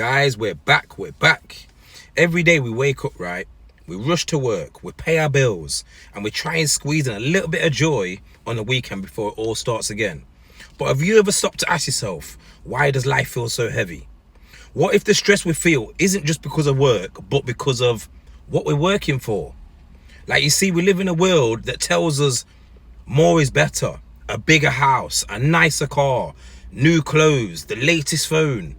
Guys, we're back. Every day we wake up, right? We rush to work, we pay our bills, and we try and squeeze in a little bit of joy on the weekend before it all starts again. But have you ever stopped to ask yourself, why does life feel so heavy? What if the stress we feel isn't just because of work, but because of what we're working for? Like, you see, we live in a world that tells us more is better. A bigger house, a nicer car, new clothes, the latest phone.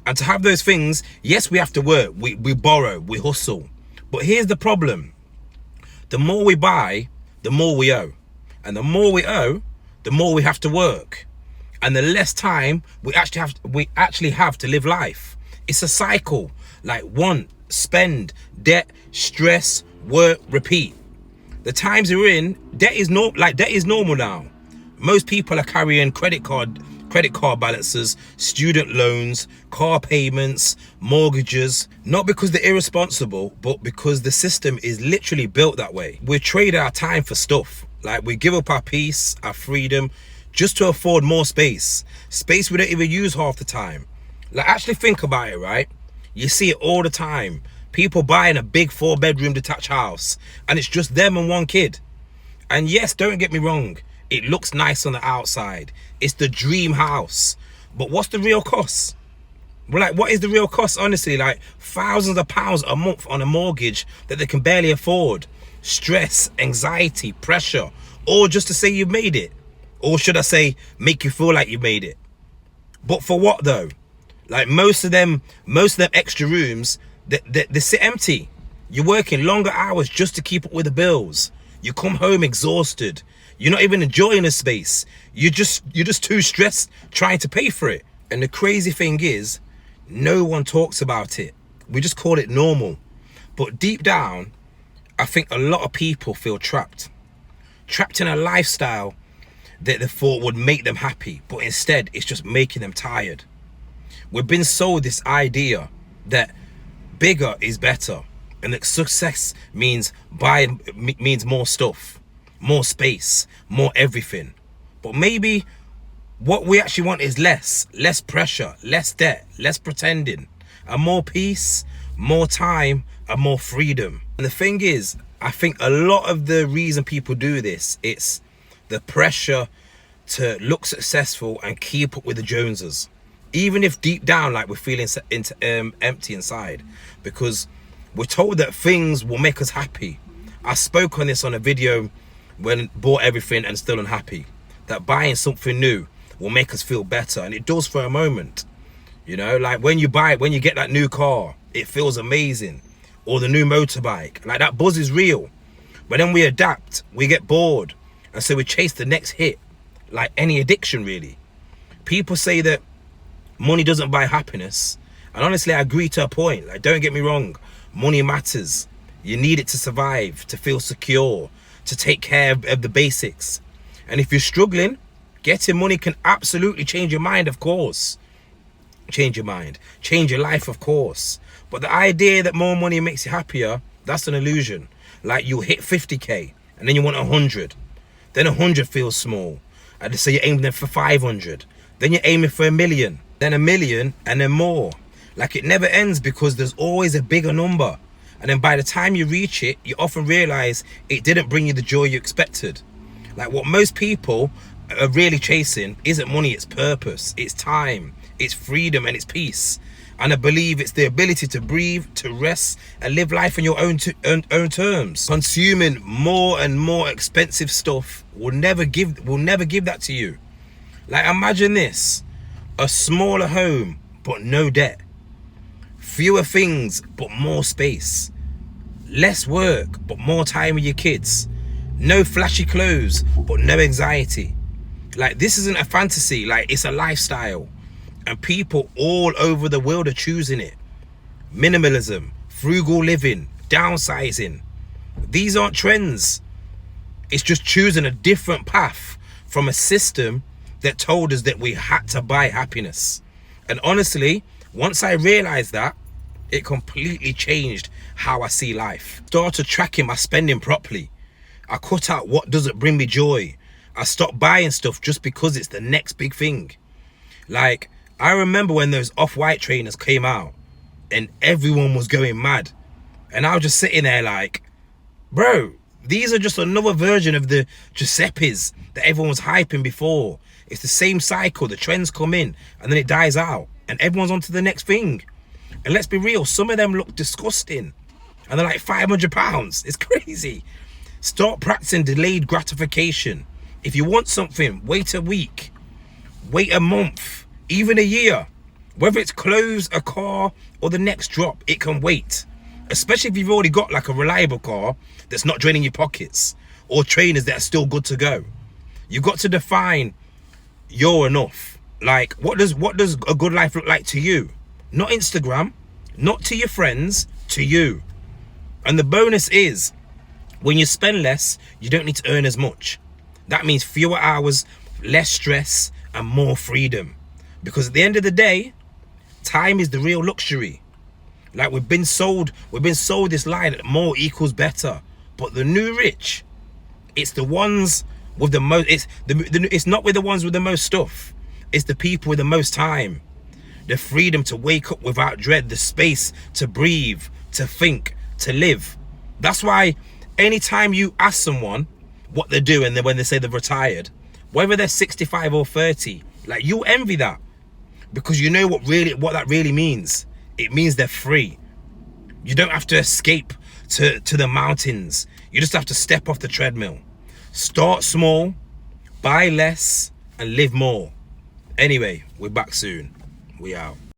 And to have those things, yes, we have to work, we borrow, we hustle. But here's the problem. The more we buy, the more we owe. And the more we owe, the more we have to work. And the less time we actually have to live life. It's a cycle. Like want, spend, debt, stress, work, repeat. The times we're in, debt is normal now. Most people are carrying credit card balances, student loans, car payments, mortgages, not because they're irresponsible, but because the system is literally built that way. We trade our time for stuff. Like, we give up our peace, our freedom, just to afford more space we don't even use half the time. Like, actually think about it, right? You see it all the time. People buying a big 4-bedroom detached house, and it's just them and one kid. And yes, don't get me wrong, it looks nice on the outside. It's the dream house. But what's the real cost? Well, like, what is the real cost, honestly? Like, thousands of pounds a month on a mortgage that they can barely afford. Stress, anxiety, pressure, all just to say you've made it. Or should I say, make you feel like you made it. But for what though? Like, most of them extra rooms, they sit empty. You're working longer hours just to keep up with the bills. You come home exhausted. You're not even enjoying the space. You're just too stressed trying to pay for it. And the crazy thing is, no one talks about it. We just call it normal. But deep down, I think a lot of people feel trapped. Trapped in a lifestyle that they thought would make them happy, but instead it's just making them tired. We've been sold this idea that bigger is better, and that success means more stuff, more space, more everything. But maybe what we actually want is less pressure, less debt, less pretending, and more peace, more time, and more freedom. And the thing is, I think a lot of the reason people do this, it's the pressure to look successful and keep up with the Joneses, even if deep down, like, we're feeling empty inside, because we're told that things will make us happy. I spoke on this on a video when bought everything and still unhappy, that buying something new will make us feel better, and it does for a moment. You know, like when you get that new car, it feels amazing, or the new motorbike. Like, that buzz is real. But then we adapt, we get bored, and so we chase the next hit, like any addiction really. People say that money doesn't buy happiness, and honestly, I agree to a point. Like, don't get me wrong, money matters. You need it to survive, to feel secure, to take care of the basics. And if you're struggling, getting money can absolutely change your mind, of course. Change your mind, change your life, of course. But the idea that more money makes you happier, that's an illusion. Like, you hit 50k and then you want 100. Then 100 feels small. And so you're aiming for 500. Then you're aiming for 1 million. Then 1 million, and then more. Like, it never ends, because there's always a bigger number. And then by the time you reach it, you often realize it didn't bring you the joy you expected. Like, what most people are really chasing isn't money, it's purpose, it's time, it's freedom, and it's peace. And I believe it's the ability to breathe, to rest, and live life on your own terms. Consuming more and more expensive stuff will never give that to you. Like, imagine this: a smaller home but no debt, fewer things but more space, less work but more time with your kids, no flashy clothes but no anxiety. Like, this isn't a fantasy, like, it's a lifestyle. And people all over the world are choosing it. Minimalism, frugal living, downsizing. These aren't trends. It's just choosing a different path from a system that told us that we had to buy happiness. And honestly, once I realized that, it completely changed how I see life. Started tracking my spending properly. I cut out what doesn't bring me joy. I stopped buying stuff just because it's the next big thing. Like, I remember when those off-white trainers came out and everyone was going mad. And I was just sitting there like, bro, these are just another version of the Giuseppes that everyone was hyping before. It's the same cycle. The trends come in and then it dies out and everyone's on to the next thing. And let's be real, some of them look disgusting and they're like £500. It's crazy. Start practicing delayed gratification. If you want something, wait a week, wait a month, even a year. Whether it's clothes, a car, or the next drop, it can wait. Especially if you've already got like a reliable car that's not draining your pockets, or trainers that are still good to go. You've got to define your enough. Like, what does a good life look like to you? Not Instagram, not to your friends, to you. And the bonus is, when you spend less, you don't need to earn as much. That means fewer hours, less stress, and more freedom. Because at the end of the day, time is the real luxury. Like, we've been sold this lie that more equals better. But the new rich, it's the ones with the most, it's not with the ones with the most stuff. It's the people with the most time. The freedom to wake up without dread, the space to breathe, to think, to live. That's why anytime you ask someone what they're doing, when they say they've retired, whether they're 65 or 30, like, you envy that. Because you know what that really means. It means they're free. You don't have to escape to the mountains. You just have to step off the treadmill. Start small, buy less, and live more. Anyway, we're back soon. We out.